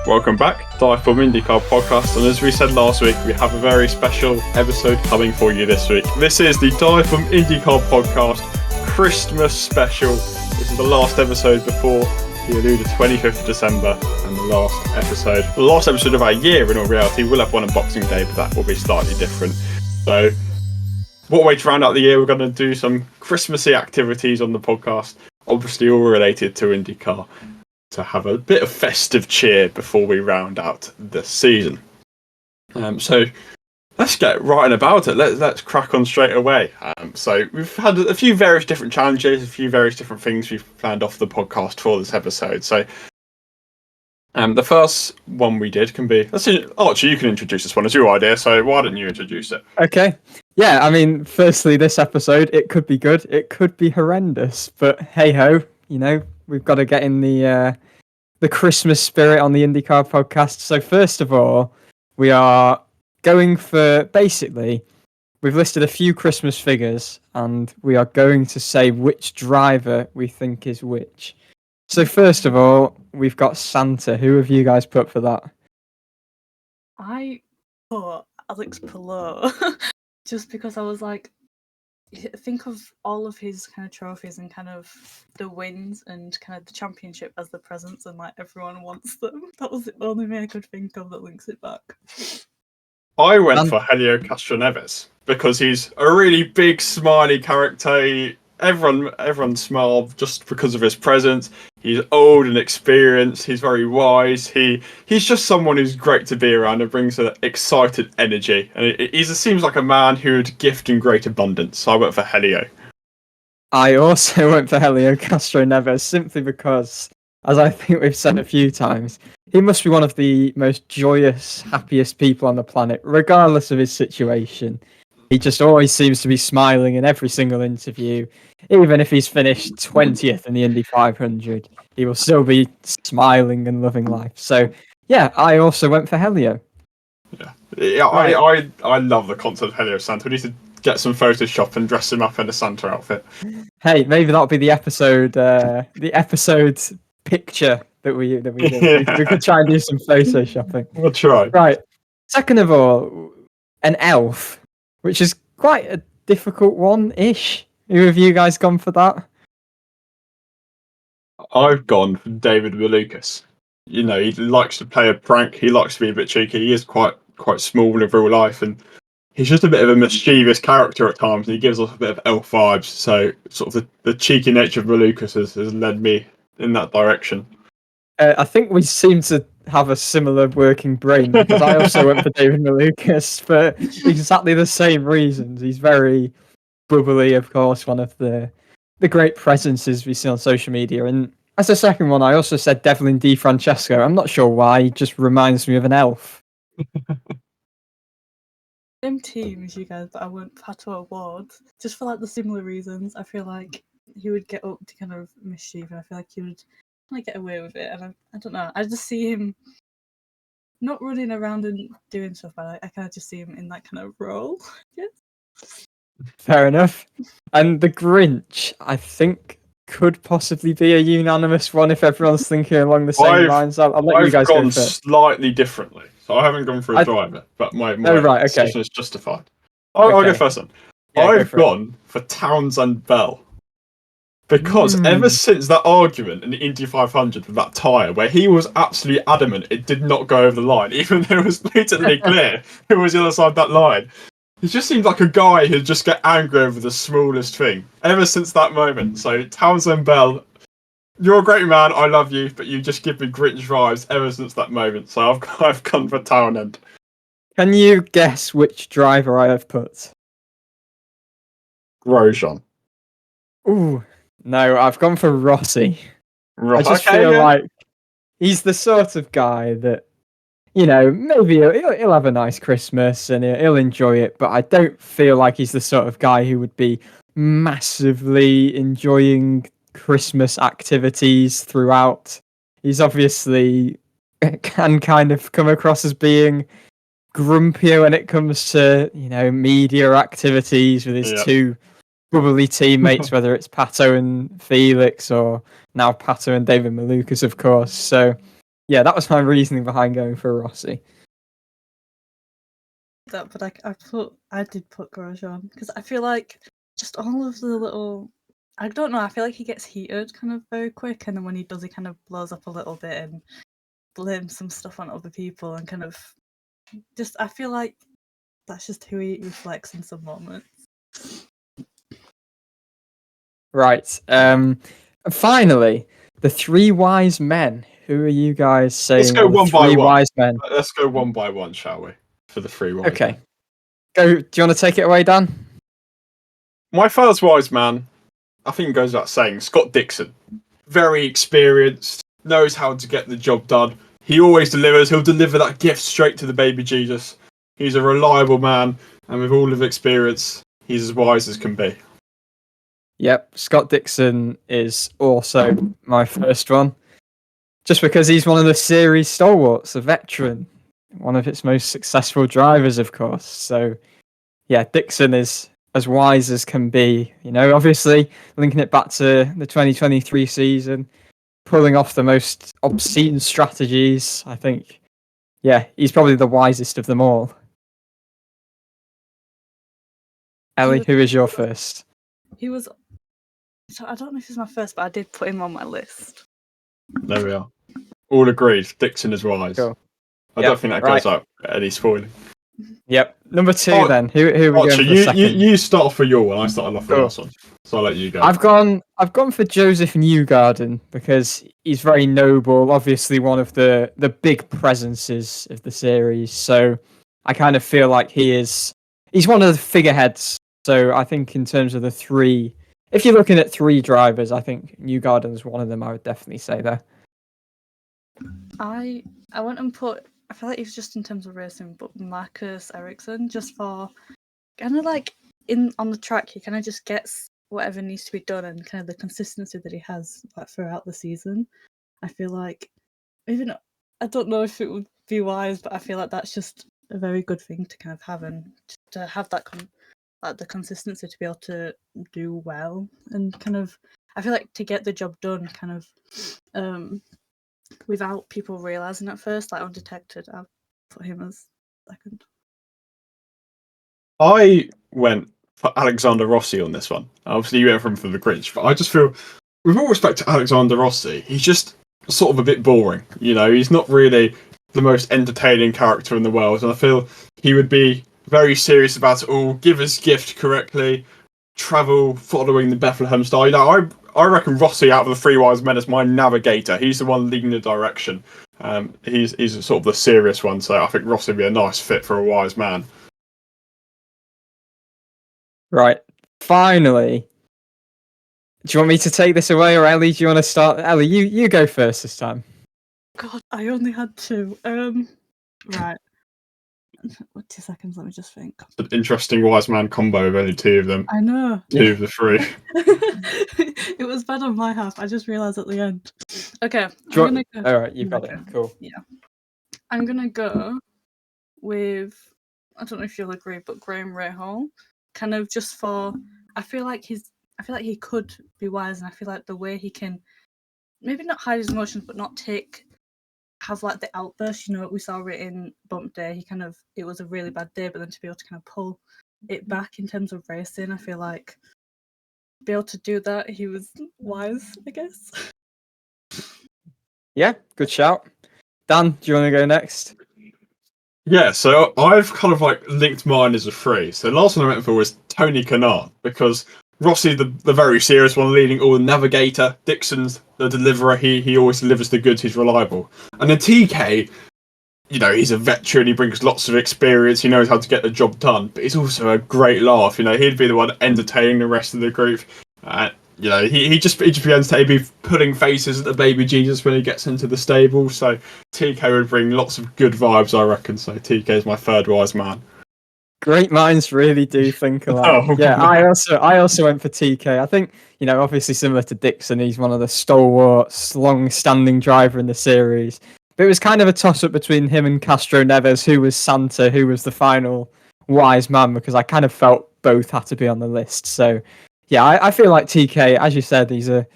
Welcome back, DIVEBOMB IndyCar Podcast, and as we said last week, we have a very special episode coming for you this week. This is the DIVEBOMB IndyCar Podcast Christmas special. This is the last episode before the alluded 25th of December, and the last episode of our year in all reality. We'll have one on Boxing Day, but that will be slightly different. So, what way to round out the year, we're going to do some Christmassy activities on the podcast, obviously all related to IndyCar, to have a bit of festive cheer before we round out the season. So let's get right about it. Let's crack on straight away. So we've had a few various different challenges, a few various different things we've planned off the podcast for this episode. So the first one we did can be, Archie, you can introduce this one. It's your idea, so why don't you introduce it? Okay. Yeah, I mean, firstly, this episode, it could be good, it could be horrendous, but hey-ho, you know, we've got to get in the Christmas spirit on the IndyCar podcast. So first of all, we are going for, basically, we've listed a few Christmas figures, and we are going to say which driver we think is which. So first of all, we've got Santa. Who have you guys put for that? I put Alex Palou, just because I was like, think of all of his kind of trophies and kind of the wins and kind of the championship as the presents, and like everyone wants them. That was the only way I could think of that links it back. I went for Helio Castroneves because he's a really big, smiley character. Everyone smiled just because of his presence. He's old and experienced. He's very wise. He's just someone who's great to be around and brings an excited energy. And he seems like a man who would gift in great abundance. So I went for Helio. I also went for Helio Castroneves simply because, as I think we've said a few times, he must be one of the most joyous, happiest people on the planet, regardless of his situation. He just always seems to be smiling in every single interview. Even if he's finished 20th in the Indy 500, he will still be smiling and loving life. So, yeah, I also went for Helio. Yeah, I love the concept of Helio Santa. We need to get some Photoshop and dress him up in a Santa outfit. Hey, maybe that'll be the episode picture that we do. Yeah. We could try and do some Photoshopping. We'll try. Right. Second of all, an elf, which is quite a difficult one-ish. Who have you guys gone for that? I've gone for David Malukas. You know, he likes to play a prank. He likes to be a bit cheeky. He is quite small in real life, and he's just a bit of a mischievous character at times. And he gives off a bit of elf vibes. So, sort of the cheeky nature of Malukas has led me in that direction. I think we seem to have a similar working brain, because I also went for David Malukas for exactly the same reasons. He's very bubbly, of course, one of the great presences we see on social media. And as a second one, I also said Devlin Di Francesco. I'm not sure why, he just reminds me of an elf. Same team as you guys, but I went Pato Award just for like the similar reasons. I feel like he would get up to kind of mischief, and I feel like he would kind of get away with it. And I don't know, I just see him not running around and doing stuff, but I kind of just see him in that kind of role. Yes. Fair enough. And the Grinch, I think, could possibly be a unanimous one if everyone's thinking along the same lines. I'll let you guys go first. I've gone slightly differently, so I haven't gone for a driver, but my decision is justified. I'll go first then. Yeah, I've gone for Townsend Bell. Because ever since that argument in the Indy 500 with that tyre, where he was absolutely adamant it did not go over the line, even though it was blatantly clear who was the other side of that line. He just seems like a guy who'd just get angry over the smallest thing. Ever since that moment. So, Townsend Bell, you're a great man, I love you, but you just give me Grinch vibes ever since that moment. So, I've gone for Townend. Can you guess which driver I have put? Grosjean. Ooh, no, I've gone for Rossi. Right. I just feel like he's the sort of guy that, you know, maybe he'll have a nice Christmas and he'll enjoy it, but I don't feel like he's the sort of guy who would be massively enjoying Christmas activities throughout. He's obviously can kind of come across as being grumpier when it comes to, you know, media activities with his two bubbly teammates, whether it's Pato and Felix or now Pato and David Malukas, of course. So yeah, that was my reasoning behind going for Rossi. That, but I did put Grosjean because I feel like just all of the little. I don't know. I feel like he gets heated kind of very quick, and then when he does, he kind of blows up a little bit and blames some stuff on other people, and kind of just. I feel like that's just who he reflects in some moments. Right. Finally, the three wise men. Who are you guys saying? Let's go are the one by three one. wise men? Let's go one by one, shall we? For the three wise Okay. men. Go. Do you want to take it away, Dan? My first wise man, I think it goes without saying, Scott Dixon. Very experienced, knows how to get the job done. He always delivers. He'll deliver that gift straight to the baby Jesus. He's a reliable man, and with all of experience, he's as wise as can be. Yep. Scott Dixon is also my first one. Just because he's one of the series stalwarts, a veteran, one of its most successful drivers, of course. So, yeah, Dixon is as wise as can be. You know, obviously linking it back to the 2023 season, pulling off the most obscene strategies. I think, yeah, he's probably the wisest of them all. Ellie, who is your first? He was. So I don't know if he's my first, but I did put him on my list. There we are. All agreed. Dixon is wise. Cool. I don't think that goes up any spoiling. Yep. Number two, then. Who are we going for you, second? you start off for your one. I started off for this one, so I'll let you go. I've gone for Joseph Newgarden because he's very noble. Obviously, one of the big presences of the series. So I kind of feel like he's one of the figureheads. So I think in terms of the three, if you're looking at three drivers, I think Newgarden's one of them. I would definitely say there. I went and put. I feel like he's just in terms of racing, but Marcus Ericsson, just for kind of like on the track, he kind of just gets whatever needs to be done, and kind of the consistency that he has like throughout the season. I feel like even I don't know if it would be wise, but I feel like that's just a very good thing to kind of have, and to have that like the consistency to be able to do well, and kind of I feel like to get the job done, kind of without people realizing at first, like undetected. I'll put him as second. I went for Alexander Rossi on this one. Obviously, you went for the Grinch, but I just feel, with all respect to Alexander Rossi, he's just sort of a bit boring. You know, he's not really the most entertaining character in the world, and I feel he would be very serious about it all, give his gift correctly, travel following the Bethlehem style. You know, I reckon Rossi out of the three wise men is my navigator. He's the one leading the direction. He's sort of the serious one, so I think Rossi would be a nice fit for a wise man. Right. Finally. Do you want me to take this away, or Ellie? Do you want to start? Ellie, you go first this time. God, I only had two. Right. 2 seconds, let me just think. It's an interesting wise man combo of only two of them. I know. Two of the three. It was bad on my half. I just realised at the end. Okay. All right, you've got it. Cool. Yeah. I'm gonna go with, I don't know if you'll agree, but Graham Rahal. Kind of just for, I feel like he could be wise, and I feel like the way he can maybe not hide his emotions, but not have like the outburst. You know, we saw it in Bump Day. It was a really bad day, but then to be able to kind of pull it back in terms of racing, I feel like be able to do that, he was wise, I guess. Yeah, good shout. Dan, do you want to go next? Yeah, so I've kind of like linked mine as a three. So the last one I went for was Tony Kanaan, because Rossi, the very serious one, leading all, the navigator. Dixon's the deliverer. He always delivers the goods. He's reliable. And then TK, you know, he's a veteran. He brings lots of experience. He knows how to get the job done. But he's also a great laugh. You know, he'd be the one entertaining the rest of the group. You know, he just begins to be putting faces at the baby Jesus when he gets into the stable. So TK would bring lots of good vibes, I reckon. So TK is my third wise man. Great minds really do think alike. Yeah, I also went for TK. I think, you know, obviously similar to Dixon, he's one of the stalwarts, long-standing driver in the series. But it was kind of a toss-up between him and Castro Neves, who was Santa, who was the final wise man, because I kind of felt both had to be on the list. So, yeah, I feel like TK, as you said, he's a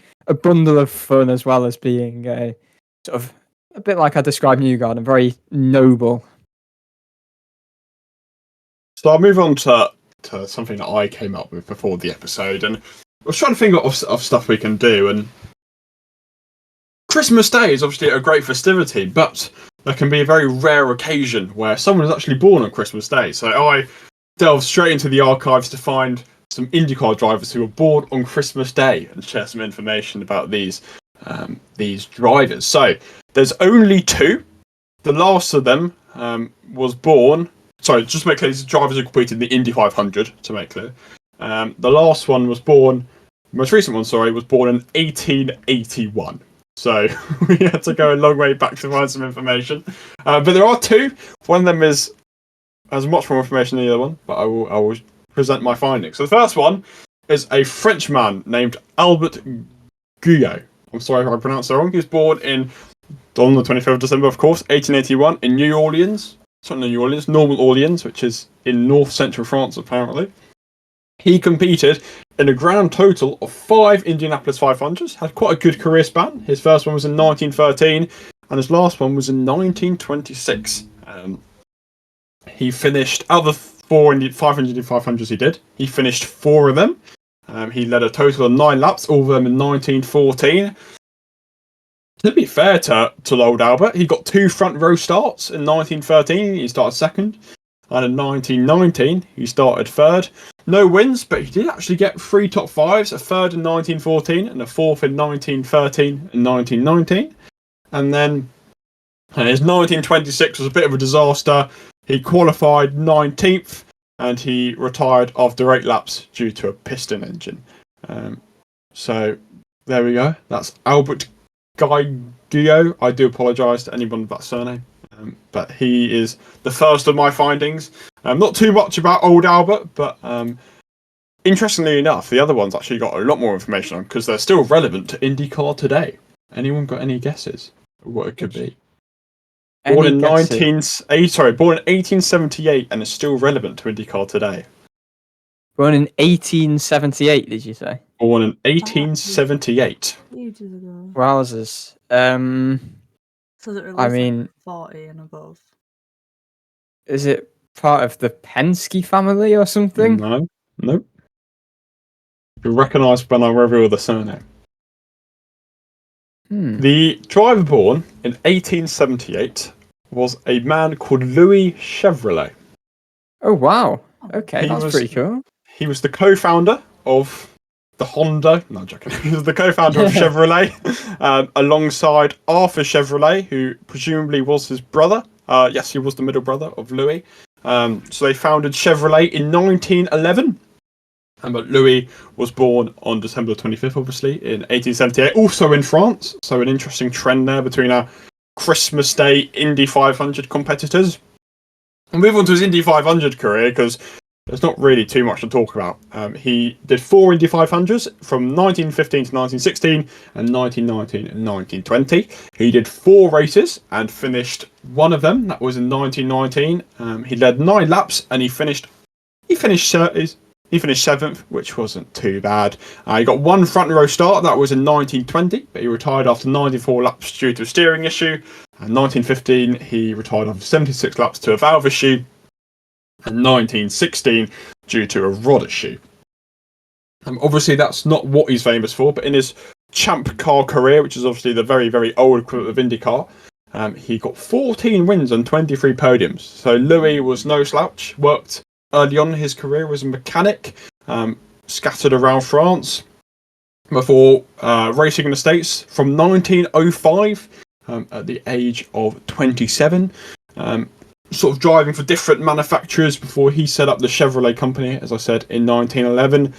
bundle of fun as well as being a sort of A bit like I described Newgarden, very noble. So I'll move on to something that I came up with before the episode, and I was trying to think of stuff we can do. And Christmas Day is obviously a great festivity, but there can be a very rare occasion where someone is actually born on Christmas Day. So I delved straight into the archives to find some IndyCar drivers who were born on Christmas Day and share some information about these drivers. So there's only two. The last of them was born. Sorry, just to make clear, these drivers who completed the Indy 500. To make clear, the last one was born. Most recent one, sorry, was born in 1881. So we had to go a long way back to find some information. But there are two. One of them has much more information than the other one, but I will present my findings. So the first one is a Frenchman named Albert Guyot. I'm sorry if I pronounced that wrong. He was born on the 25th of December, of course, 1881 in New Orleans. It's not New Orleans, Normal Orleans, which is in north-central France, apparently. He competed in a grand total of 5 Indianapolis 500s, had quite a good career span. His first one was in 1913, and his last one was in 1926. He finished, out of the 4 Indy 500s he did, he finished 4 of them. He led a total of 9 laps, all of them in 1914. To be fair to old Albert, he got 2 front row starts in 1913. He started second. And in 1919, he started third. No wins, but he did actually get 3 top 5s, a third in 1914 and a fourth in 1913 and 1919. And then his 1926 was a bit of a disaster. He qualified 19th and he retired after 8 laps due to a piston engine. So there we go. That's Albert Guyot. I do apologise to anyone with that surname. But he is the first of my findings. Not too much about old Albert, but interestingly enough, the other ones actually got a lot more information on because they're still relevant to IndyCar today. Anyone got any guesses of what it could be? Born in 1878 and is still relevant to IndyCar today. Born in 1878, did you say? Born in 1878. Ages ago. Wowzers. So that I mean, 40 and above. Is it part of the Penske family or something? No. Nope. You'll recognise when I reveal the surname. The driver born in 1878 was a man called Louis Chevrolet. Oh, wow. Okay, that's pretty cool. He was the co-founder of the Honda. No, I'm joking. He was the co-founder of Chevrolet, alongside Arthur Chevrolet, who presumably was his brother. Yes, he was the middle brother of Louis. So they founded Chevrolet in 1911. But Louis was born on December 25th, obviously, in 1878, also in France. So an interesting trend there between our Christmas Day Indy 500 competitors. We'll move on to his Indy 500 career because there's not really too much to talk about. He did 4 Indy 500s from 1915 to 1916 and 1919 and 1920. He did 4 races and finished one of them. That was in 1919. He led 9 laps and he finished 7th, which wasn't too bad. He got 1 front row start. That was in 1920, but he retired after 94 laps due to a steering issue. In 1915, he retired after 76 laps to a valve issue. And 1916 due to a rod issue. Obviously, that's not what he's famous for, but in his Champ Car career, which is obviously the very, very old equivalent of IndyCar, he got 14 wins and 23 podiums. So Louis was no slouch. Worked early on in his career as a mechanic, scattered around France before racing in the States from 1905 at the age of 27. Sort of driving for different manufacturers before he set up the Chevrolet company, as I said, in 1911.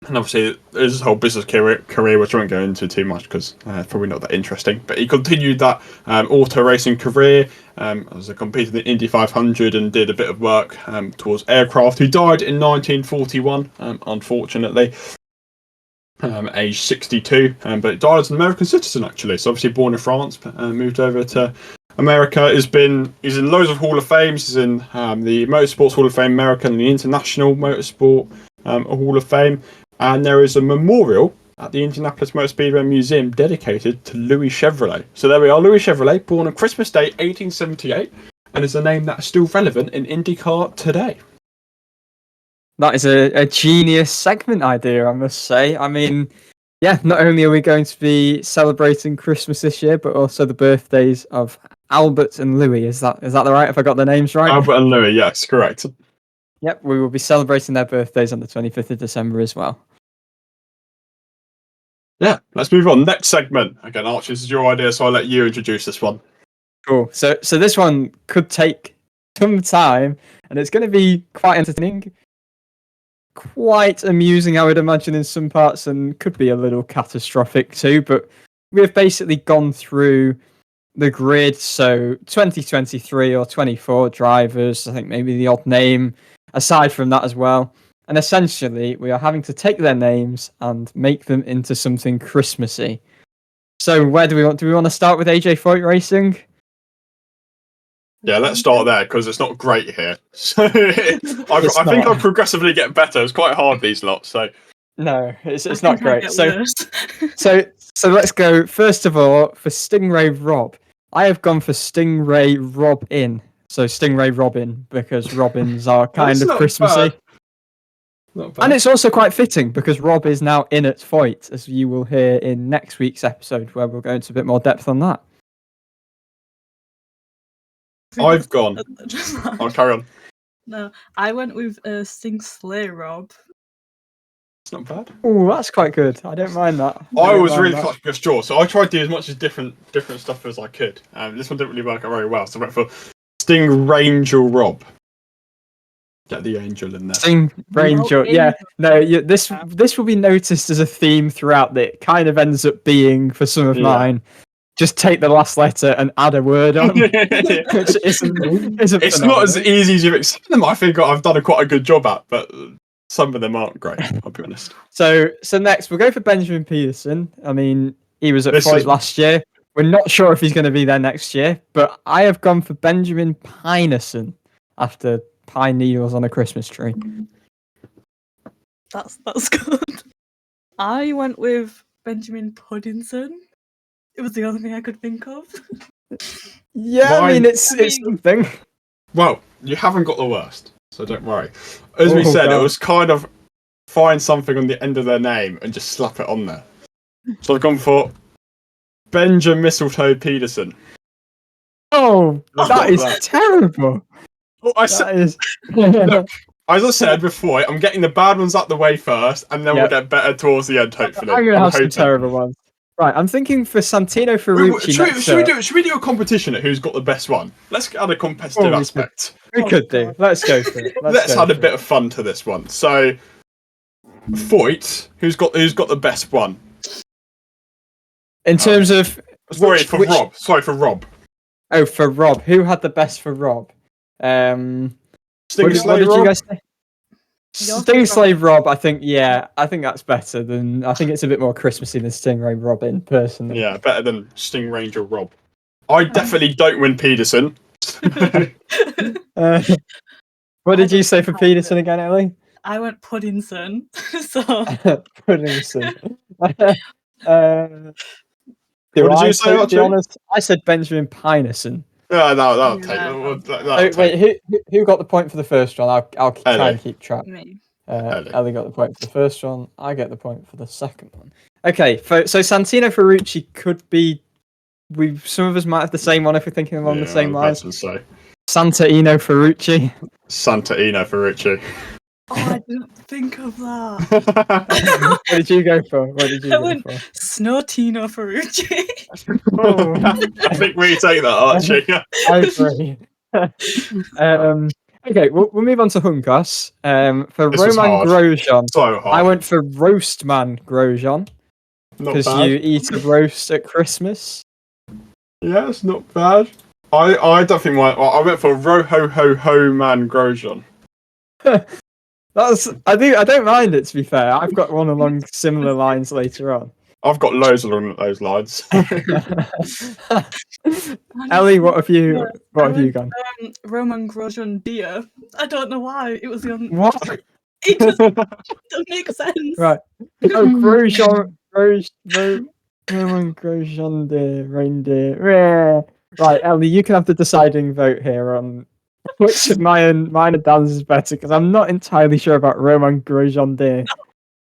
And obviously, there's his whole business career, which I won't go into too much because it's probably not that interesting. But he continued that auto racing career as he competed in the Indy 500 and did a bit of work towards aircraft. He died in 1941, unfortunately, aged 62. But he died as an American citizen, actually. So obviously born in France, but moved over to America. He's in loads of Hall of Fames. He's in the Motorsports Hall of Fame American and the International Motorsport Hall of Fame. And there is a memorial at the Indianapolis Motor Speedway Museum dedicated to Louis Chevrolet. So there we are, Louis Chevrolet, born on Christmas Day 1878, and is a name that is still relevant in IndyCar today. That is a genius segment idea, I must say. I mean, yeah, not only are we going to be celebrating Christmas this year, but also the birthdays of Albert and Louis. Is that right? Have I got the names right? Albert and Louis, yes, correct. Yep, we will be celebrating their birthdays on the 25th of December as well. Yeah, let's move on. Next segment. Again, Archie, this is your idea, so I'll let you introduce this one. Cool. So this one could take some time, and it's going to be quite entertaining. Quite amusing, I would imagine, in some parts, and could be a little catastrophic too. But we've basically gone through the grid. So 2023 or 24 drivers, I think maybe the odd name aside from that as well. And essentially, we are having to take their names and make them into something Christmassy. So where do we want to start with AJ Foyt Racing? Yeah, let's start there because it's not great here. So I think I'm progressively getting better. It's quite hard these lots. So no, it's not great. So let's go first of all for Stingray Rob. I have gone for Stingray Robin. So Stingray Robin because Robins are kind of Christmassy. And it's also quite fitting because Rob is now in at Foyt, as you will hear in next week's episode, where we'll go into a bit more depth on that. I've gone. I'll carry on. No, I went with Sting Sleigh Rob. It's not bad. Oh, that's quite good. I don't mind that. I was really clutching at straw, so I tried to do as much as different stuff as I could. This one didn't really work out very well, so I went for Sting Rangel Rob. Get the angel in there. Sting Rangel, yeah. No, this will be noticed as a theme throughout that it kind of ends up being for some of mine. Just take the last letter and add a word on. Which isn't it's not as easy as you expect them. I think I've done quite a good job at, but some of them aren't great, I'll be honest. So next, we'll go for Benjamin Peterson. I mean, he was at Foyt last year. We're not sure if he's going to be there next year, but I have gone for Benjamin Pinerson after pine needles on a Christmas tree. That's good. I went with Benjamin Puddington. It was the only thing I could think of. Yeah, I mean, it's something. Well, you haven't got the worst, so don't worry. As we said, it was kind of find something on the end of their name and just slap it on there. So I've gone for Benjamin Mistletoe Peterson. Oh, that is terrible. Well, look, as I said before, I'm getting the bad ones out the way first, and then we'll get better towards the end, hopefully. I'm going to have some terrible ones. Right, I'm thinking for Santino Ferrucci. Should we do a competition at who's got the best one? Let's add a competitive aspect. We could do. Let's go for it. Let's add a bit of fun to this one. So, Foyt, who's got the best one? In terms of for Rob. Oh, for Rob. Who had the best for Rob? What did you guys say? Sting Slave Rob, I think that's better than. I think it's a bit more Christmassy than Stingray Robin, personally. Yeah, better than Sting Ranger Rob. I definitely don't win Peterson. What did you say for Peterson again, Ellie? I went Puddington. Puddington. What did you say? To be honest, I said Benjamin Pinerson. Yeah, that'll take. Wait, who got the point for the first one? I'll try and keep track. Me. Ellie got the point for the first one. I get the point for the second one. Okay, so Santino Ferrucci could be. Some of us might have the same one if we're thinking along the same lines. Santa Ino Ferrucci. Oh, I didn't think of that. What did you go for? I went Snotino Ferrucci. I think we take that, Archie. I agree. Okay, we'll move on to Hunkos. For this Roman Grosjean, so hard. I went for Roastman Grosjean because you eat a roast at Christmas. Yeah, it's not bad. I don't think I went for Roho Man Grosjean. I don't mind it, to be fair. I've got one along similar lines later on. I've got loads along those lines. Ellie, what have you gone? Roman Grosjean Deer. I don't know why. It was the only. What? It just doesn't make sense. Right. Oh, Grosjean Roman Grosjean de reindeer. Rare. Right, Ellie, you can have the deciding vote here on which of mine and Dan's is better, because I'm not entirely sure about Roman Grosjean de.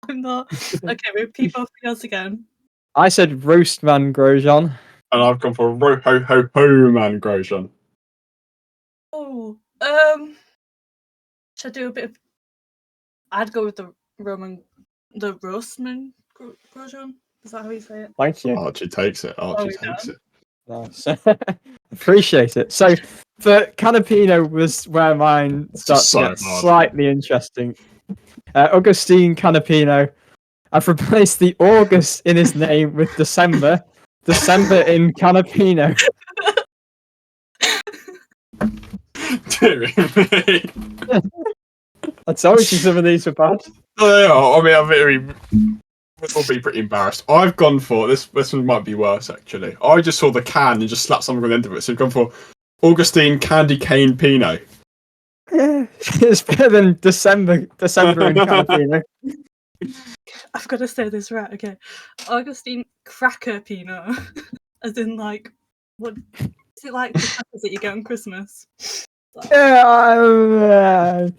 I'm not. Okay, repeat both of yours again. I said Roastman Grosjean. And I've gone for Roman Grosjean. Oh, should I do a bit of? I'd go with the Roastman Grosjean. Is that how you say it? Thank you. Archie takes it. Archie yeah. takes it. Nice. Appreciate it. So, for Canapino was where mine starts to get slightly interesting. Augustine Canapino. I've replaced the August in his name with December. December in Canapino. Dear me. I told you some of these were bad. Yeah, I mean, we'll be pretty embarrassed. I've gone for this. This one might be worse actually. I just saw the can and just slapped something on the end of it. So I've gone for Augustine Candy Cane Pinot. It's better than December in Canapino. I've got to say this right. Okay, Augustine Cracker Pinot, as in like, what is it like the crackers that you get on Christmas? Yeah, I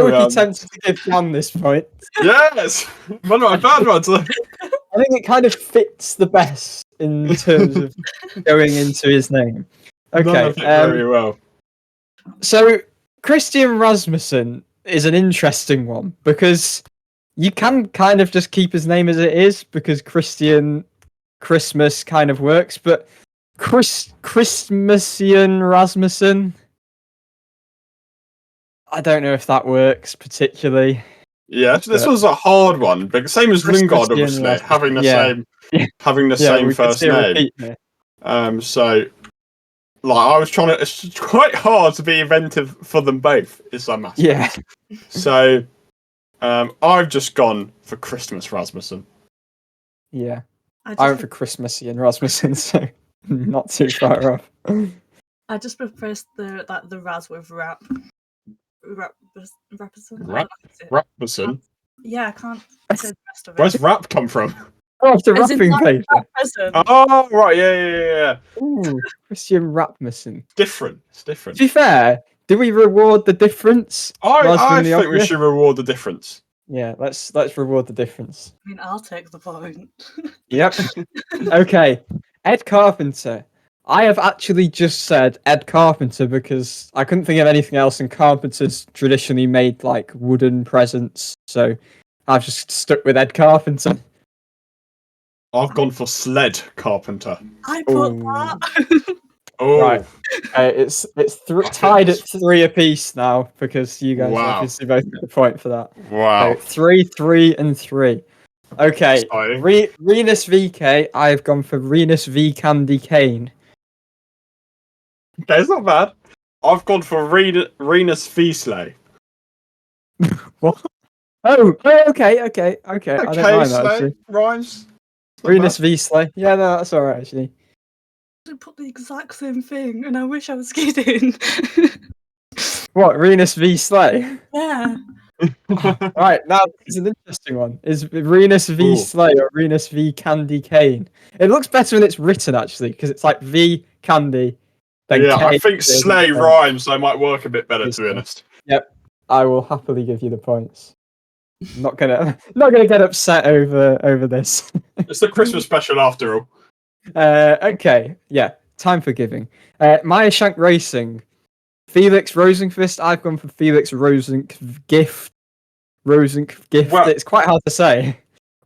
would be tempted to give Dan this point. Yes, one of my bad ones. I think it kind of fits the best in terms of going into his name. Okay, very well. So Christian Rasmussen is an interesting one because you can kind of just keep his name as it is because Christian Christmas kind of works, but Christmasian Rasmussen, I don't know if that works particularly. Yeah, this was a hard one, but same as Lingard, obviously, having the same first name. So, like, I was trying to. It's quite hard to be inventive for them both. In some aspects. Yeah. So, I've just gone for Christmas Rasmussen. Yeah, I went for Christmasian Rasmussen, so not too far off. I just replaced the Raz with rap. Rapperson? Yeah, I can't say the rest of it. Where's rap come from? Oh, it's a wrapping paper. Oh, right, yeah. Ooh, Christian Rasmussen. Different. It's different. To be fair, do we reward the difference? I think we should reward the difference. Yeah, let's reward the difference. I mean, I'll take the point. Yep. Okay, Ed Carpenter. I have actually just said Ed Carpenter because I couldn't think of anything else, and Carpenter's traditionally made like wooden presents, so I've just stuck with Ed Carpenter. I've gone for Sled Carpenter. I put that. Oh, right. It's tied at 3 apiece now because you guys obviously both get the point for that. Wow. 3, 3, and 3. Okay. Renus VK. I've gone for Renus V Candy Cane. Okay, it's not bad. I've gone for Renus V-Slay. What? Oh, okay. I don't mind that, actually. Rhymes. Renus V-Slay. Yeah, no, that's alright, actually. I put the exact same thing, and I wish I was kidding. What, Renus V-Slay? Yeah. Right, now it's an interesting one. Is Renus V Slay or Renus V Candy Cane? It looks better when it's written, actually, because it's like V Candy. Yeah, I think Slay rhymes, so it might work a bit better, to be honest. Yep, I will happily give you the points. Not gonna get upset over this. It's the Christmas special after all. Okay, yeah, time for giving. Maya Shank Racing, Felix Rosenqvist. I've gone for Felix Rosengift. Well, it's quite hard to say.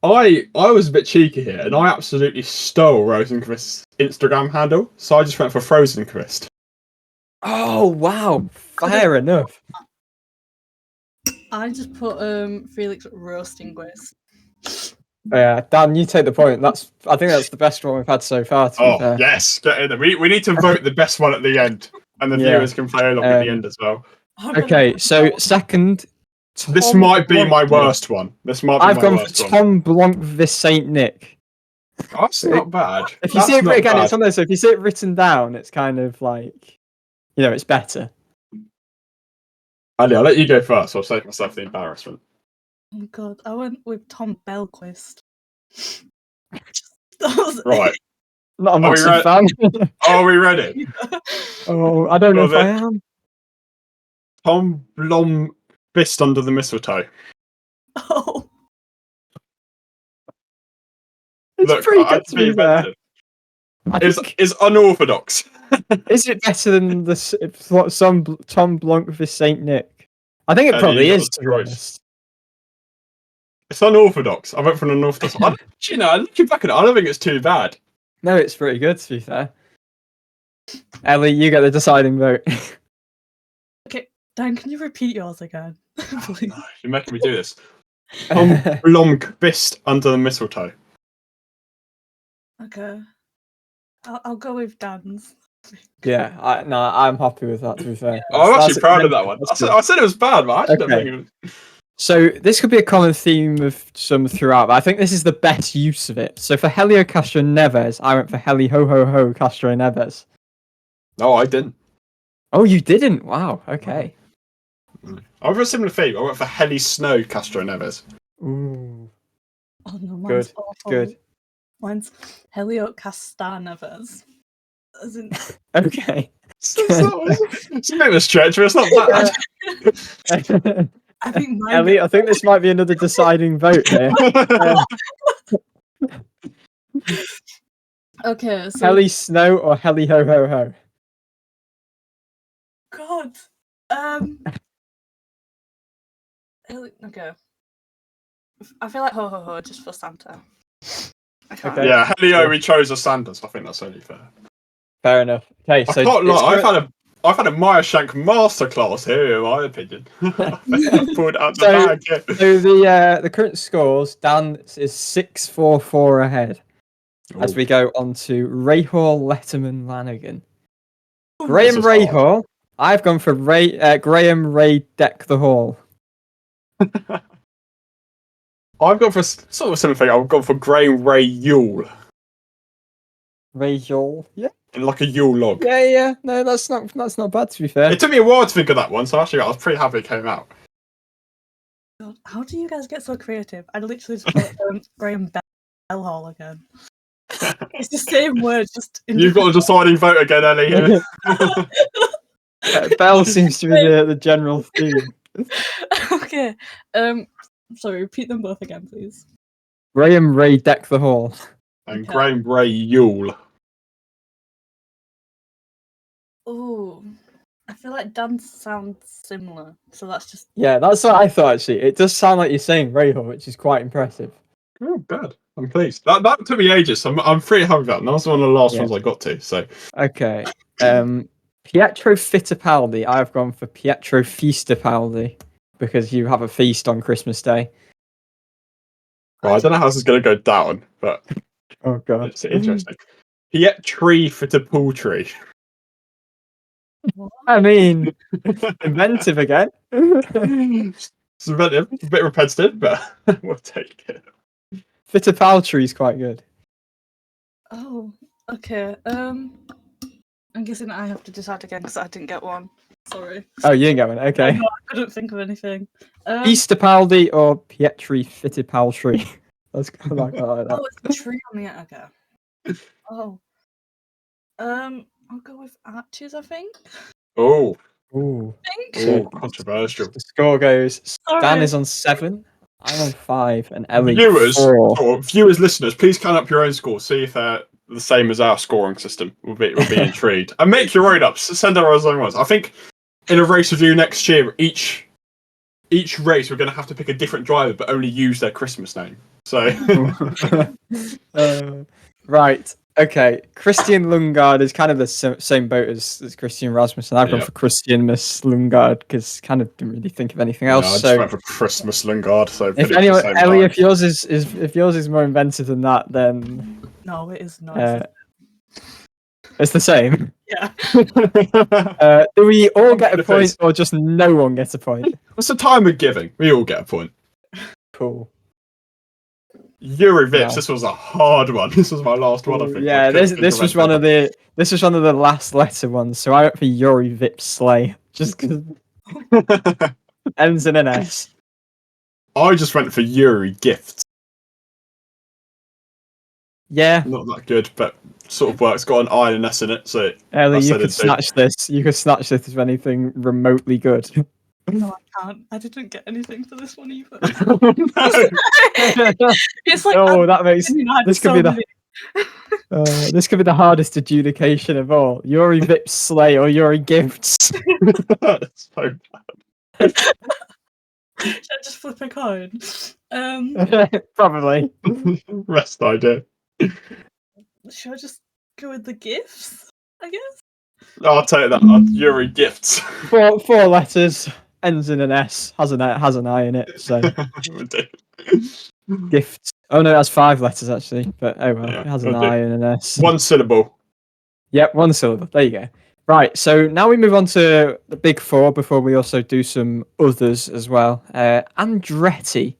I was a bit cheeky here, and I absolutely stole Rosenqvist's Instagram handle, so I just went for Frozenquist. Oh wow, fair enough. I just put Felix Roasting Quiz. Yeah, Dan, you take the point. I think that's the best one we've had so far. Yes, get in there. We need to vote the best one at the end, and the viewers can play along at the end as well. Okay, so second. This might be my worst one. I've gone for Tom Blanc vis Saint Nick. That's not bad. If you see it again, it's on there. So if you see it written down, it's kind of like, it's better. Ali, I'll let you go first. I'll save myself the embarrassment. Oh god, I went with Tom Belquist. Right. Not a Are we massive fan. Are we ready? Oh, I don't know Well, if I am. Tom Blom fist under the mistletoe. Oh, It's Look, pretty I had good to to be be fair. inventive. I Is think, is unorthodox. is it better than some Tom Blanc v Saint Nick? I think it Eddie, probably you got is, the to be choice. honest. It's unorthodox. I went for an unorthodox. Looking back at it, I don't think it's too bad. No, it's pretty good, to be fair. Ellie, you get the deciding vote. okay. Dan, can you repeat yours again, please? No, you're making me do this. Tom Blom fist under the mistletoe. Okay. I'll go with Dan's. Yeah, I'm happy with that, to be fair. I'm actually proud of that one. That's I said it was bad, but I actually don't Okay. think it was. So this could be a common theme of some throughout, but I think this is the best use of it. So for Helio Castro Neves, I went for Heli Ho Ho Ho Castro Neves. No, I didn't. Oh, you didn't? Wow. Okay. I went for a similar theme. I went for Heli Snow Castro Neves. Ooh. Oh no, mine's Good. awful. Good. Mine's Helio Castaneves. As in, Okay. It's a bit of a stretch, but it's not bad. I think mine. Ellie, I think this might be another deciding vote here. Okay, so Heli Snow or Heli Ho Ho Ho? God. Okay. I feel like ho ho ho just for Santa. I can't. Okay. Yeah, Helio, we chose as Sanders. I think that's only fair. Fair enough. Okay, I so can't it's lie. I've had a Maya Shank masterclass here, in my opinion. I pulled out the So- bag. Yeah. So the current scores, Dan is 6-4-4 ahead. As we go on to Rahal, Letterman, Lanigan. Graham is hard. Rahal. I've gone for Graham Ray Deck the Hall. I've gone for sort of similar thing. I've gone for Graham Ray Yule. Rahal. Yeah. Like a Yule log. Yeah. No, that's not bad, to be fair. It took me a while to think of that one, so actually I was pretty happy it came out. God, how do you guys get so creative? I literally just put Graham Bell Hall again. It's the same word, just in You've got a deciding vote again, Ellie. Bell seems to be the general theme. Okay. Sorry, repeat them both again, please. Graham Ray Deck the Hall. And Okay. Graham Ray Yule. Oh, I feel like Dan sounds similar, so that's just Yeah, that's what I thought, actually. It does sound like you're saying Rahal, which is quite impressive. Oh, good. I'm pleased. That took me ages. So I'm pretty happy with that. And that was one of the last Yeah. ones I got to. So Okay. Pietro Fittipaldi. I've gone for Pietro Feastapaldi because you have a feast on Christmas Day. well, I don't know how this is going to go down, but Oh god, it's interesting. Pietri Fittipaldi. I mean, inventive again. It's inventive, a bit repetitive, but we'll take it. Fittipaldi is quite good. Oh, okay. I'm guessing I have to decide again because I didn't get one. Sorry. Oh, you didn't get one. Okay. No, I couldn't think of anything. Feastapaldi or Pietri Fittipaldi. Let's go back like that. Oh, it's a tree on the end. Okay. Oh. I'll go with Arches, I think. Oh, Ooh. oh, controversial. The score goes: Dan Sorry. is on 7, I'm on 5, and Ellie Viewers, 4. or viewers, listeners, please count up your own scores. See if they're the same as our scoring system. We'll be intrigued. And make your own up. Send our own ones. I think in a race review next year, each race we're going to have to pick a different driver, but only use their Christmas name. So Right. Okay. Christian Lundgaard is kind of the same boat as Christian Rasmussen. I've gone Yeah. for Christian Miss Lundgaard because kind of didn't really think of anything yeah, else. I just so went for Christmas Lingard. So if pretty anyone, the same Ellie, time. if yours is more inventive than that, then No, it is not. it's the same. Yeah. Do we all get a If point, it's- or just no one gets a point? What's the time we're giving? We all get a point. Cool. Yuri Vips, Wow. this was a hard one. This was my last one, I think. Yeah, this was one of the last letter ones. So I went for Yuri Vip Slay, just because ends in an S. I just went for Yuri Gifts. Yeah, Not that good, but sort of works. Got an I and an S in it, so Ellie, I you said could it'd do. snatch this. You could snatch this as anything remotely good. No, I can't. I didn't get anything for this one either. Oh, no. It's like Oh, that makes I this could be the this could be the hardest adjudication of all. Yuri Vip Slay or Yuri Gifts. That's so Should I just flip a coin? Probably. best idea. Should I just go with the gifts? I guess. I'll take that. Yuri gifts. Four letters, ends in an S, has an I in it. So gifts. Oh no, that's 5 letters actually. But oh well, Yeah, it has an will do. I and an S. One syllable. Yep, 1 syllable. There you go. Right, so now we move on to the big 4 before we also do some others as well. Andretti.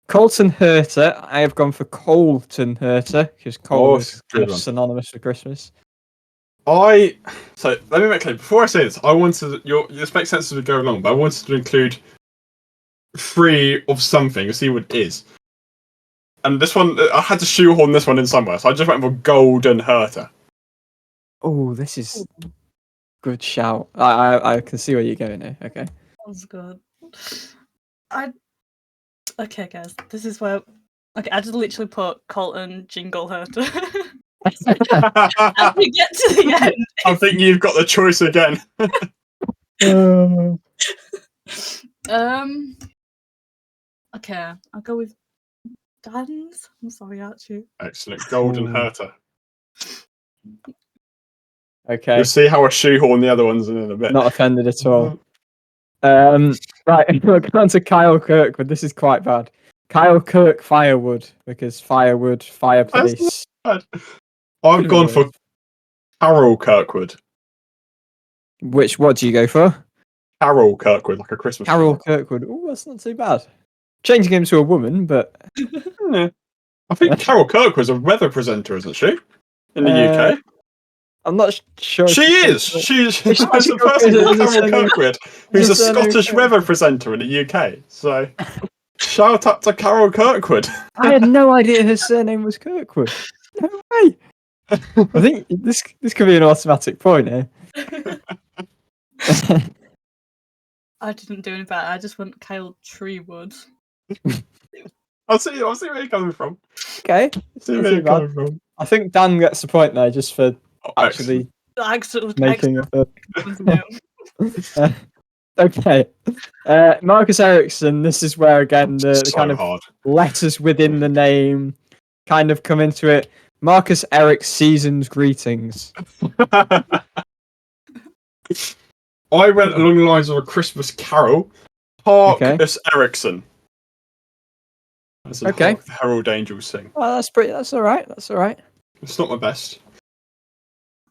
Colton Herta. I have gone for Colton Herta because Cole is kind of synonymous with Christmas. So let me make clear. Before I say this, I wanted this makes sense as we go along, but I wanted to include 3 of something to see what it is. And this one, I had to shoehorn this one in somewhere, so I just went for Golden Herta. Oh, this is good shout. I can see where you're going here. Okay. That's good. Okay, guys, this is where. Okay, I just literally put Colton Jingle Herta. As we get to the end. I think you've got the choice again. Okay, I'll go with Dan's. I'm sorry, Archie. Excellent. Golden Herta. Okay. You'll see how I shoehorn the other ones in a bit. Not offended at all. Right, we're going to Kyle Kirkwood. This is quite bad. Kyle Kirk Firewood, because firewood, fireplace. I've gone for Carol Kirkwood. What do you go for? Carol Kirkwood, like a Christmas Carol Kirkwood. Oh, that's not too bad. Changing him to a woman, but Yeah. I think Carol Kirkwood's a weather presenter, isn't she? In the UK. I'm not sure. She is. She's a person called Carol Kirkwood, who's a Scottish weather presenter in the UK. So, shout out to Carol Kirkwood. I had no idea her surname was Kirkwood. No way. I think this could be an automatic point here. I didn't do any better. I just went Kyle Treewood. I'll see where you're coming from. Okay. See where you're coming from. I think Dan gets the point there just for actually making it. Okay. Marcus Ericsson, this is where again the kind of letters within the name kind of come into it. Marcus Eric Season's greetings. I went along the lines of a Christmas Carol. Marcus Ericsson. That's okay. The Herald Angels sing. Oh, that's all right. That's all right. It's not my best.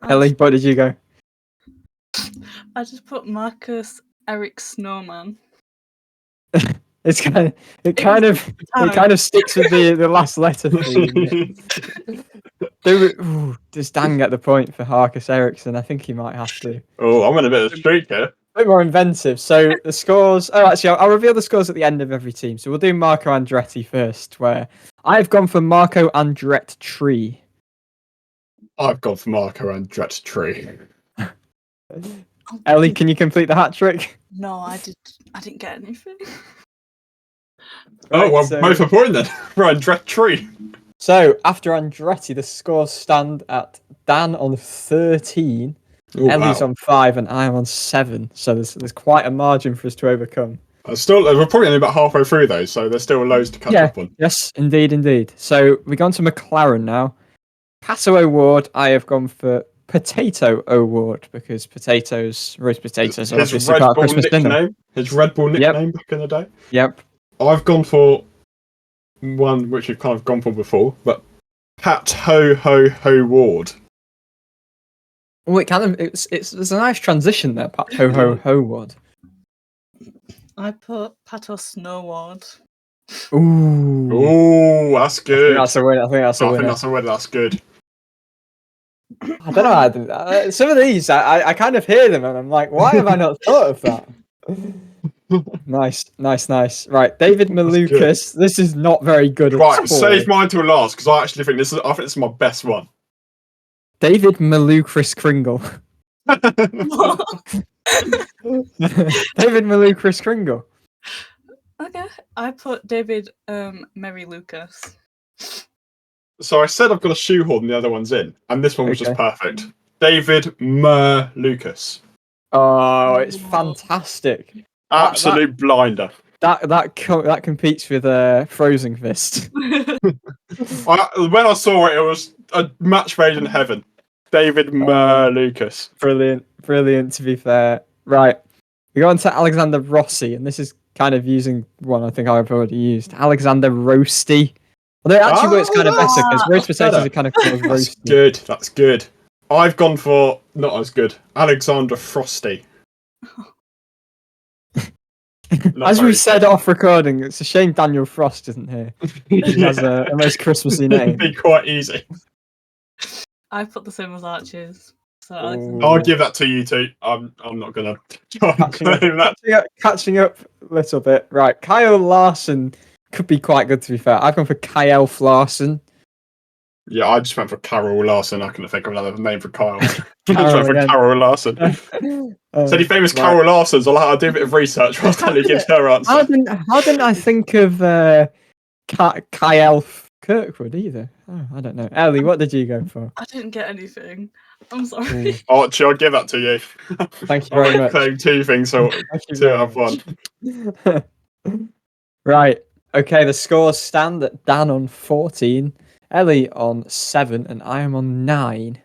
Ellie, what did you go? I just put Marcus Eric Snowman. It kind of sticks with the last letter. Does Dan get the point for Marcus Ericsson? I think he might have to. Oh, I'm in a bit of a streak here. A bit more inventive. So the scores. Oh, actually, I'll reveal the scores at the end of every team. So we'll do Marco Andretti first, where I've gone for Marco Andretti. I've gone for Marco Andretti. Ellie, can you complete the hat trick? No, I didn't get anything. Oh, well, both a point then. For Andretti. So after Andretti, the scores stand at Dan on 13. Ellie's on 5 and I am on 7, so there's quite a margin for us to overcome. We're probably only about halfway through though, so there's still loads to catch up on. Yes, indeed. So we've gone to McLaren now. Pato Award, I have gone for Potato Award because roast potatoes are obviously part of Christmas dinner. His Red Bull nickname back in the day. Yep. I've gone for one which we've kind of gone for before, but Pat Ho Ho Ho Ward. Oh, it's a nice transition there, Pat Ho Ho Ho Ward. I put Pato Snowward. Ooh, that's good. I think that's a winner. That's good. I don't know. Some of these, I kind of hear them, and I'm like, why have I not thought of that? Nice. Right, David good. Malukas. This is not very good at Right, all. save mine till last because I actually think this is my best one. David Malukas Kringle. David Malukas Kringle. Okay, I put David Mary Lucas. So I said I've got a shoehorn the other one's in, and this one was just Okay. perfect. David Lucas. Oh, it's fantastic. Absolute blinder. That competes with Frozen Fist. When I saw it, it was a match made in heaven. David Lucas. Brilliant. To be fair, right. We go on to Alexander Rossi, and this is kind of using one I think I've already used. Alexander Roasty. Although it actually works kind of better because roast potatoes are kind of called roasty. That's good. I've gone for not as good. Alexander Frosty. As we said off recording, it's a shame Daniel Frost isn't here. He has a most Christmassy name. It'd be quite easy. I put the same as Archie's. So I'll give that to you two. I'm not gonna try and claim that. Catching up a little bit. Right, Kyle Larson could be quite good to be fair. I've gone for Kyle Larson. Yeah, I just went for Carol Larson. I couldn't think of another name for Kyle. I just Carol went for again. Carol Larson. So any famous Carol Larsons? I'll do a bit of research while Stanley gives her answer. How didn't I think of Kyle Kirkwood either? Oh, I don't know. Ellie, what did you go for? I didn't get anything. I'm sorry. Archie, I'll give that to you. Thank you very much. Claim two things, so two out of one. Right. Okay, the scores stand at Dan on 14, Ellie on 7, and I am on 9.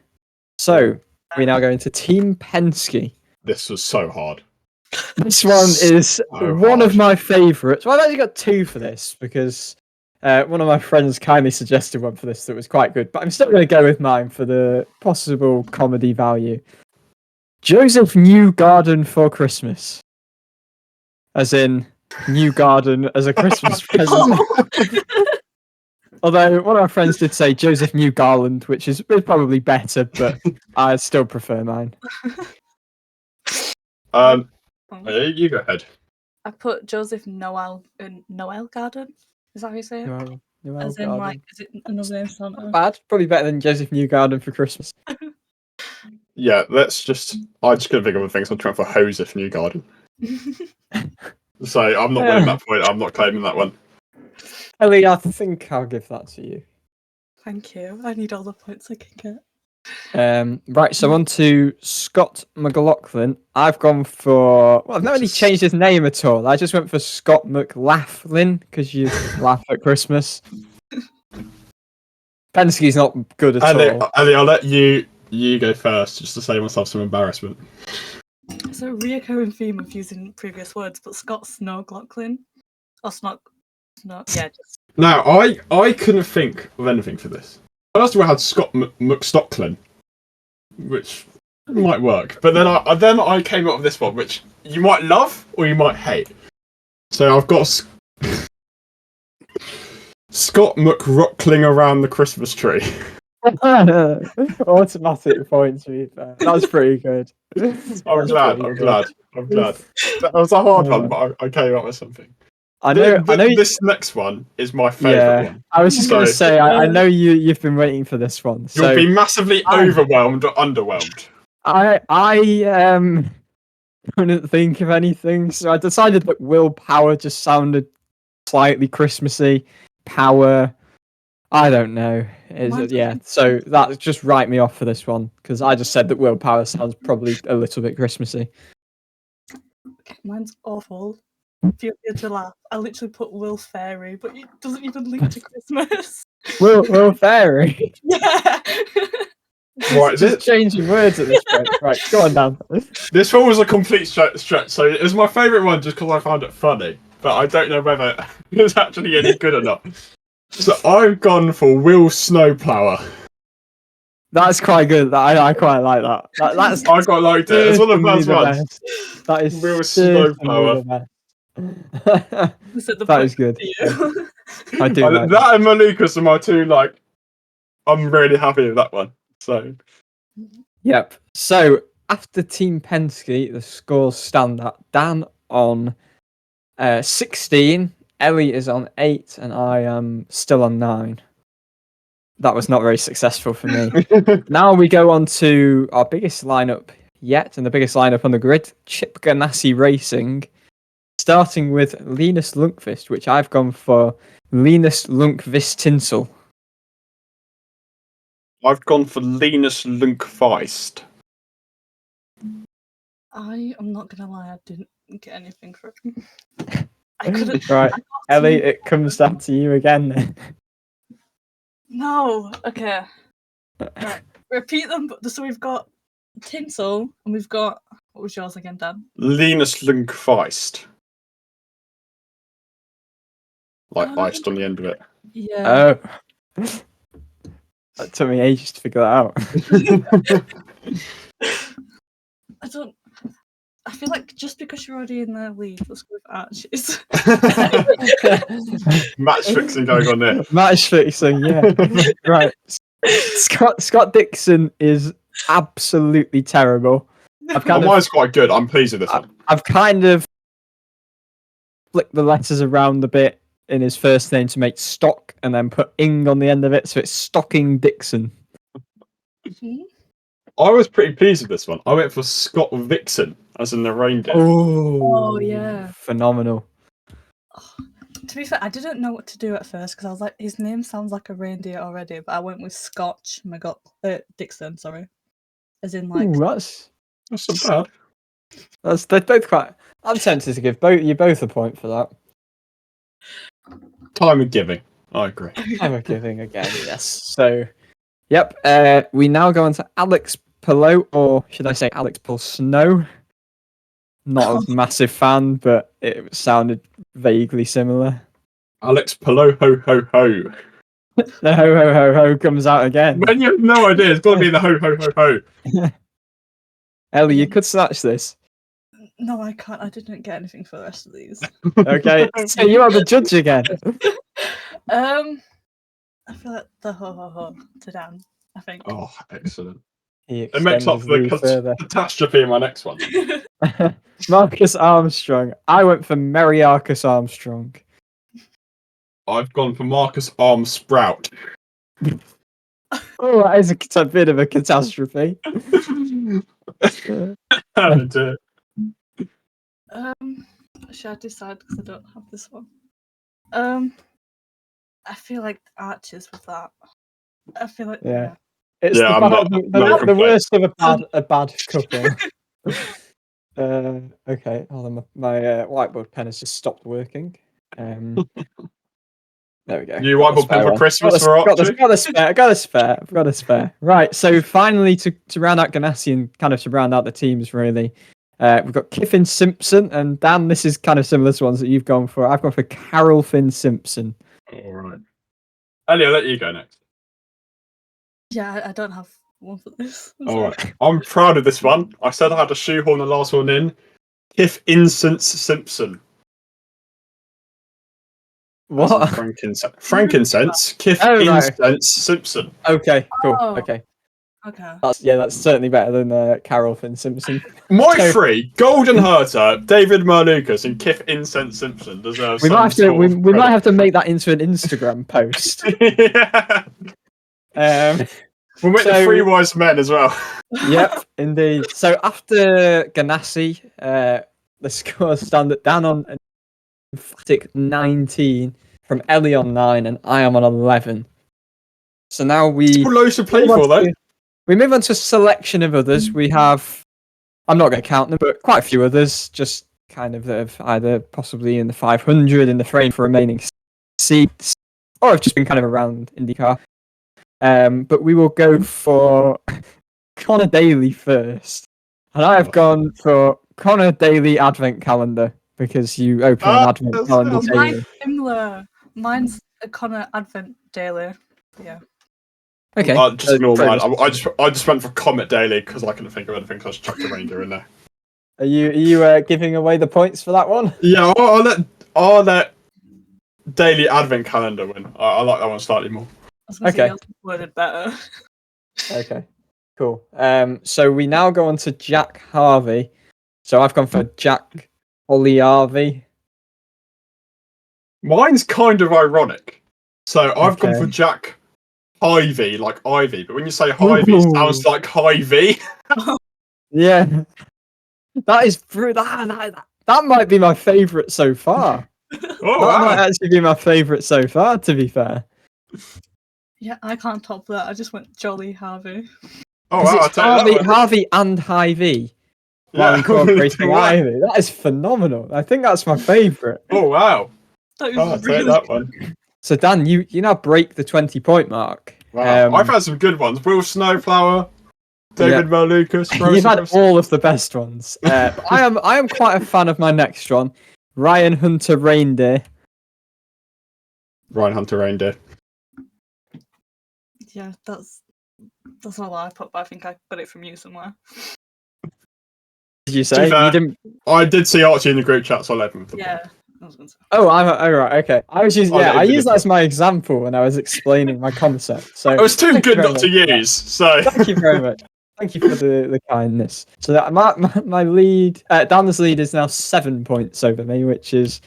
So we now go into Team Penske. This was so hard. This one is one of my favourites. Well, I've actually got two for this because one of my friends kindly suggested one for this that was quite good, but I'm still going to go with mine for the possible comedy value. Joseph Newgarden for Christmas. As in, Newgarden as a Christmas present. Although one of my friends did say Joseph Newgarland, which is probably better, but I still prefer mine. You go ahead. I put Joseph Noel Garden. Is that how you say it? Noel As in, Garden. like, is it another name? Santa? Bad. Probably better than Joseph Newgarden for Christmas. Yeah, I just couldn't think of other things. I'm trying for Joseph Newgarden. So I'm not winning that point. I'm not claiming that one. Ellie, I think I'll give that to you. Thank you. I need all the points I can get. Right, so on to Scott McLaughlin. I've gone for... Well, I've not really changed his name at all. I just went for Scott McLaughlin because you laugh at Christmas. Penske's not good at all. Ellie, I'll let you go first just to save myself some embarrassment. It's a reoccurring theme of using previous words, but Scott Snowgloughlin. Or Snot. Yeah, just... Now, I couldn't think of anything for this. First of all, I had Scott McStocklin, which might work. But then I came up with this one, which you might love or you might hate. So I've got Scott McRockling around the Christmas tree. Automatic points for you. That was pretty good. I'm glad. That was a hard one, but I came up with something. I know. This next one is my favourite one. I was just going to say, I know you've been waiting for this one. So you'll be massively overwhelmed or underwhelmed. I couldn't think of anything, so I decided that willpower just sounded slightly Christmassy. Power, I don't know. So that just write me off for this one because I just said that willpower sounds probably a little bit Christmassy. Okay, mine's awful. Feel free to laugh. I literally put Will Fairy, but it doesn't even link to Christmas. Will Fairy. Yeah. Right, just changing words at this point. Right, go on, Dan. This one was a complete stretch. So it was my favourite one just because I found it funny, but I don't know whether it was actually any good or not. So I've gone for Will Snowplower. That's quite good. I quite like that. That's I quite liked it. It's one of the first ones. That is Will Snowplower. That is good. I do like that and Malukas are my two. I'm really happy with that one. So, yep. So after Team Penske, the scores stand at Dan on 16. Ellie is on 8, and I am still on 9. That was not very successful for me. Now we go on to our biggest lineup yet, and the biggest lineup on the grid, Chip Ganassi Racing, starting with Linus Lundqvist, which I've gone for Linus Lundqvist Tinsel. I've gone for Linus Lundqvist. I am not gonna lie, I didn't get anything for it. I couldn't. Right, I got Ellie, some- it comes down to you again then. No. Okay. Right. Repeat them. So we've got Tinsel, and we've got what was yours again, Dan? Linus Lundqvist. Like iced on the end of it. Yeah. Oh. That took me ages to figure that out. I feel like just because you're already in the lead, let's go with Archie's. Match fixing going on there. Match fixing, yeah. Right. Scott Dixon is absolutely terrible. Mine's quite good. I'm pleased with this one. I've kind of flicked the letters around a bit in his first name to make stock and then put ing on the end of it, so it's Stocking Dixon. I was pretty pleased with this one. I went for Scott Vixen, as in the reindeer. Oh yeah. Phenomenal. To be fair, I didn't know what to do at first because I was like, his name sounds like a reindeer already, but I went with Scotch. Oh my god, Dixon, sorry. As in like. Ooh, that's not bad. they're both quite. I'm tempted to give you both a point for that. Time of giving. I agree. I'm giving again, yes. So, yep. We now go on to Alex Pillow, or should I say Alex Paul Snow? Not a massive fan, but it sounded vaguely similar. Alex Pillow ho ho ho. The ho ho ho ho comes out again. When you have no idea, it's got to be the ho ho ho ho. Ellie, you could snatch this. No, I can't. I didn't get anything for the rest of these. Okay, so you are the judge again. I feel like the ho ho ho to Dan. I think. Oh, excellent. It It makes up for the catastrophe in my next one. Marcus Armstrong. I went for Mariarcus Armstrong. I've gone for Marcus Armsprout. Oh, that is a bit of a catastrophe. Should I decide because I don't have this one? I feel like Archers with that. I feel like yeah. It's Yeah, the worst of a bad couple. Okay, hold on. My whiteboard pen has just stopped working. There we go. You whiteboard pen for Christmas or Archie? Got a spare. I've got a spare. Right, so finally to round out Ganassi and kind of to round out the teams, really, we've got Kiffin Simpson, and Dan, this is kind of similar to ones that you've gone for. I've gone for Carol Finn Simpson. All right. Ellie, I'll let you go next. Yeah, I don't have one for this. All right. I'm proud of this one. I said I had to shoehorn the last one in. Kiff Incense Simpson. What? Frankincense. Kiff Incense Simpson. Okay, cool. Oh. Okay. Okay. That's certainly better than Carol Finn Simpson. My three, Golden Herter, David Merlucas, and Kiff Incense Simpson deserve We might have to make that into an Instagram post. Yeah. We'll make the three wise men as well. Yep, indeed. So after Ganassi, the scores stand at Dan on an emphatic 19, from Ellie on 9, and I am on 11. So now Still loads to play for, though. We move on to a selection of others. We have, I'm not going to count them, but quite a few others, just kind of that have either possibly in the 500 in the frame for remaining seats, or have just been kind of around IndyCar. But we will go for Connor Daly first. And I have gone for Connor Daly Advent Calendar, because you open an Advent Calendar daily. Mine's similar. Mine's a Connor Advent Daily. Yeah. Okay. Just ignore mine. I just went for Comet Daily because I couldn't think of anything, so I just chucked a reindeer in there. Are you giving away the points for that one? Yeah, I'll let Daily Advent Calendar win. I like that one slightly more. I was gonna say yours worded better. Okay, cool. So we now go on to Jack Harvey. So I've gone for Jack Oliarvi. Mine's kind of ironic. So I've gone for Okay. Jack Ivy, like Ivy, but when you say Ivy, it sounds like Hy-Vee. Yeah, that might be my favourite so far. Oh, That might wow. actually be my favourite so far, to be fair. Yeah, I can't top that. I just went Jolly Harvey. Oh, 'Cause wow, I'll it's take that one. Harvey and Hy-Vee while Yeah. incorporating Wow. Ivy. That is phenomenal. I think that's my favourite. Oh, wow. That was I'll take really that good. one. So Dan, you now break the 20-point mark. Wow. I've had some good ones. Will Snowflower, David Malukas, You've had all of the best ones. But I am quite a fan of my next one, Ryan Hunter Reindeer. Ryan Hunter Reindeer. Yeah, that's all I put, but I think I got it from you somewhere. Did you To say be fair, you didn't? I did see Archie in the group chat, so I led him with the Yeah, I was gonna say. Oh, right, okay. I was using Oh, I no, used that as my example when I was explaining my concept. So I was too thank you good very not to much for that. use, so. Thank you very much. Thank you for the kindness. So that my lead, Dan's lead is now 7 points over me, which is.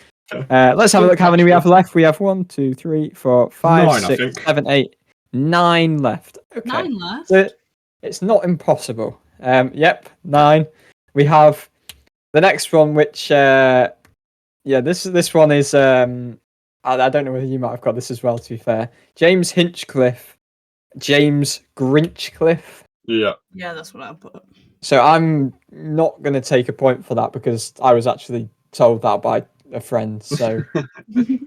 Let's have a look how many we have left. We have 1, 2, 3, 4, 5, 9, I 6, think. 7, 8, 9 left. Okay. 9 left. So it's not impossible. Yep, 9. We have the next one, which this one is I don't know whether you might have got this as well. To be fair, James Grinchcliffe. Yeah. Yeah, that's what I put. So I'm not going to take a point for that because I was actually told that by a friend. So We'll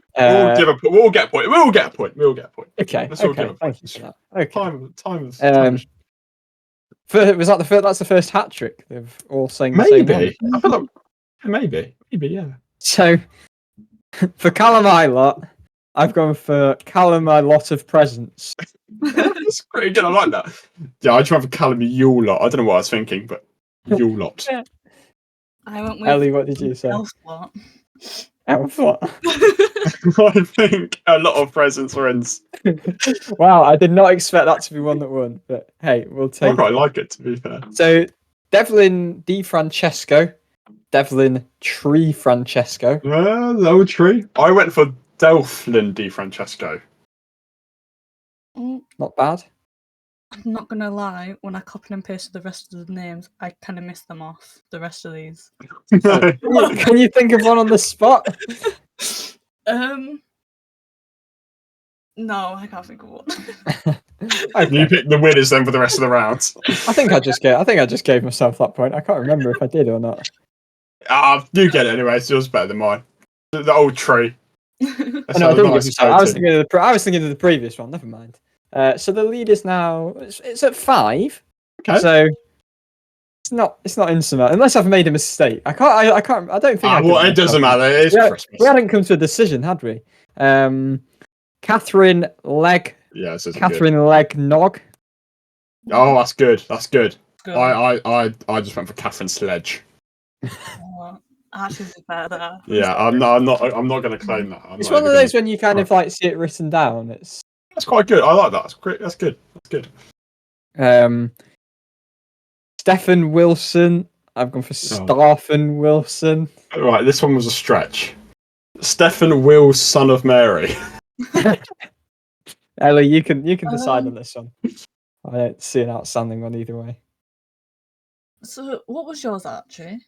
get a point. We'll get a point. Okay. Let's all give a Thank point. you for that. Okay. Time. Was that that's the first hat trick? They've all saying the same Maybe. one. I feel like maybe, yeah. So for Callum Ilott, I've gone for Callum my lot of presents. That's pretty good. I like that. Yeah, I just went for Callum Yule-lot. I don't know what I was thinking, but Yule-lot. I went with Ellie, what did you say? Elf-lot. Elf-lot. I think a lot of presents, friends. Wow, I did not expect that to be one that won, but hey, we'll I take quite it. like it, to be fair. So Devlin Di Francesco, Devlin Tree Francesco. The old tree. I went for Delphlin Di Francesco. Not bad. I'm not gonna lie, when I copied and pasted the rest of the names, I kind of missed them off. The rest of these. Can you think of one on the spot? No, I can't think of one. Okay. You picked the winners then for the rest of the rounds. I think I just gave myself that point. I can't remember if I did or not. You get it anyway. It's yours better than mine. The old tree. Oh, no, I didn't give myself. I was thinking of the previous one. Never mind. So the lead is now it's at 5. Okay. So it's not insurmountable unless I've made a mistake. I don't think. It doesn't matter. It is Christmas. We hadn't come to a decision, had we? Catherine Leg. Yeah, this isn't Catherine Legnog. good. Oh, that's good. That's good. Good. I just went for Catherine Sledge. Actually, it's better there. Yeah, I'm not going to claim that. It's one of those when you kind of like see it written down. That's quite good. I like that. That's great. That's good. That's good. Stephen Wilson. I've gone for Stephen Wilson. Right, this one was a stretch. Stephen Will, son of Mary. Ellie, you can decide on this one. I don't see an outstanding one either way. So, what was yours, Archie?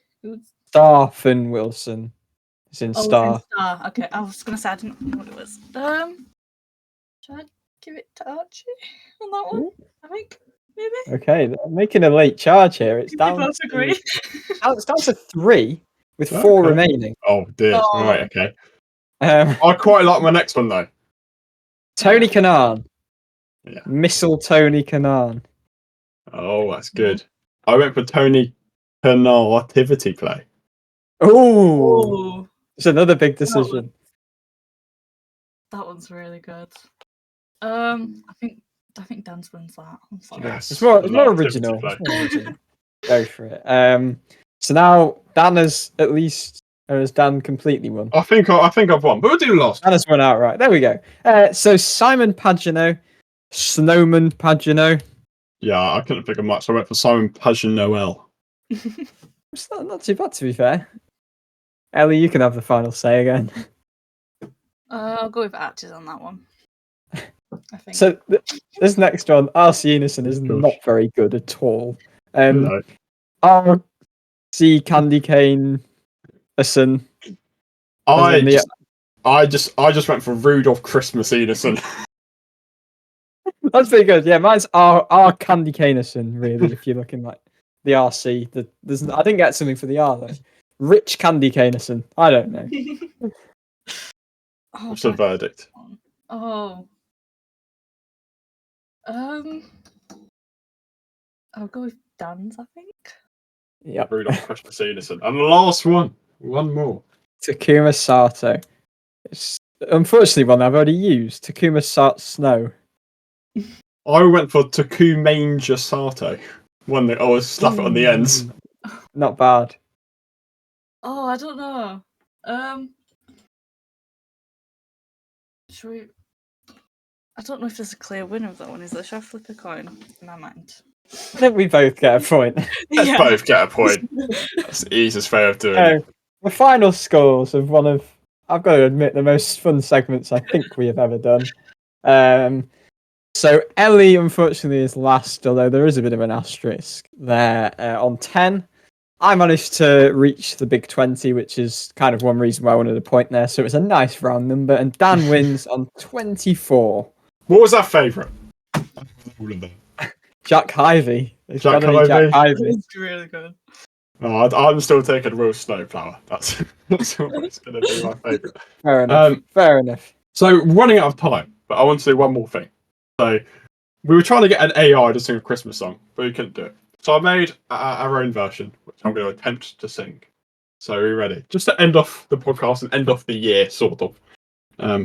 Stephen Wilson. It's in Star. It's in Star. Okay, I was gonna say I didn't know what it was. Should I give it to Archie on that one? I think maybe. Okay, I'm making a late charge here. It's We down. both agree. It's down to 3 with 4 remaining. Oh dear. Oh. Right. Okay. I quite like my next one though. Tony Kanaan. Yeah. Missile Tony Kanaan. Oh, that's good. I went for Tony Kanaan activity play. Oh, Oh, it's another big decision. that one's really good. I think Dan wins that. I'm sorry. Yes. It's more Activity original. play. It's more original. Go for it. So now Dan has at least, or has Dan completely won? I think I've won, but we'll do last. Dan has won outright. There we go. So Simon Pagino, Snowman Pagino. Yeah, I couldn't pick a much. So I went for Simon Pageant Noel. It's not too bad, to be fair. Ellie, you can have the final say again. I'll go with arches on that one. I think. So this next one, RC Innocent, is Gosh. not very good at all. No. RC Candy Cane Innocent. I just went for Rudolph Christmas Innocent. That's pretty good. Yeah, mine's R Candy Cane Innocent, really, if you're looking like the RC. I didn't get something for the R, though. Rich Candy Cane Innocent. I don't know. What's the verdict? Oh. I'll go with Dan's, I think. Yep. Rudolph Christmas Innocent. And the last one more. Takuma Sato. It's unfortunately one I've already used. Takuma Sato Snow. I went for Takumanger Sato. One that I always slap it on the ends. Not bad. Oh, I don't know. Should we? I don't know if there's a clear winner of that one. Is there? Should I flip a coin in my mind? I think we both get a point. Let's both get a point. That's the easiest way of doing it. The final scores of one of, I've got to admit, the most fun segments I think we have ever done. So Ellie, unfortunately, is last, although there is a bit of an asterisk there on 10. I managed to reach the big 20, which is kind of one reason why I wanted a point there. So it was a nice round number, and Dan wins on 24. What was our favourite? All of them. Jack Hyvey. Jack Hyvey. It's really good. Oh, I'm still taking Will Snowplower. That's always going to be my favourite. Fair enough. Fair enough. So, running out of time, but I want to do one more thing. So, we were trying to get an AI to sing a Christmas song, but we couldn't do it. So I made our own version, which I'm going to attempt to sing. So are we ready? Just to end off the podcast and end off the year, sort of.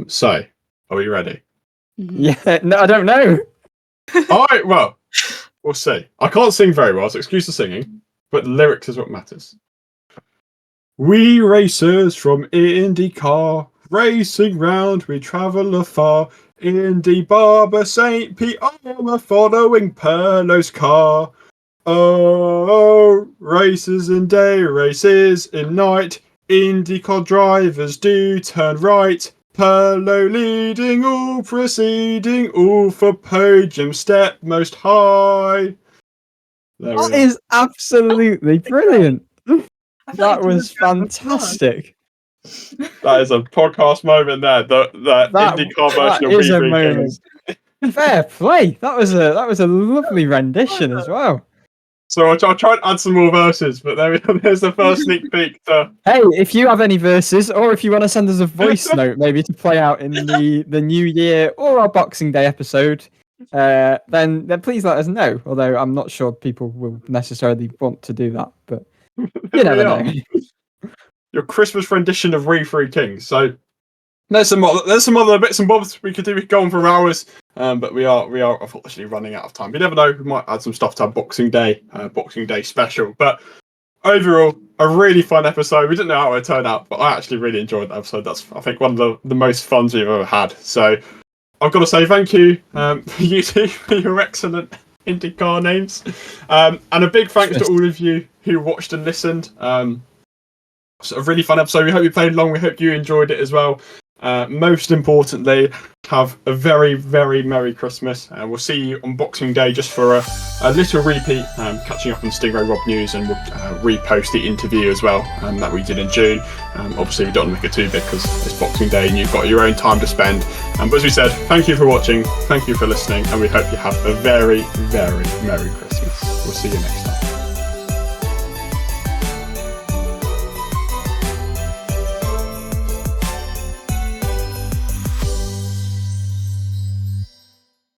So, are we ready? Yeah, no, I don't know. All right, well, we'll see. I can't sing very well, so excuse the singing, but the lyrics is what matters. We racers from IndyCar, racing round, we travel afar. Indy Barber St. Pete Armour, following Perlo's car. Oh, races in day, races in night. IndyCar drivers do turn right. Perlo leading, all proceeding, all for podium step most high. That is absolutely brilliant. That was fantastic. That is a podcast moment there. The IndyCar version of is We a Three moment. Kings. Fair play. That was a lovely rendition as well. So I'll try and add some more verses, but there's the first sneak peek. Hey, if you have any verses, or if you want to send us a voice note, maybe to play out in the new year or our Boxing Day episode, then please let us know. Although I'm not sure people will necessarily want to do that, but you never know. Your Christmas rendition of We Three Kings. So there's some other bits and bobs we could do. We could go on for hours, but we are unfortunately running out of time. You never know. We might add some stuff to our Boxing Day special. But overall, a really fun episode. We didn't know how it would turn out, but I actually really enjoyed that episode. That's, I think, one of the most fun we've ever had. So I've got to say thank you, you two, for your excellent IndyCar names, and a big thanks to all of you who watched and listened. It's a really fun episode. We hope you played along. We hope you enjoyed it as well. Most importantly, have a very, very Merry Christmas. We'll see you on Boxing Day just for a little repeat, catching up on Stingray Rob News, and we'll repost the interview as well that we did in June. Obviously, we don't want to make it too big because it's Boxing Day and you've got your own time to spend. But as we said, thank you for watching, thank you for listening, and we hope you have a very, very Merry Christmas. We'll see you next time.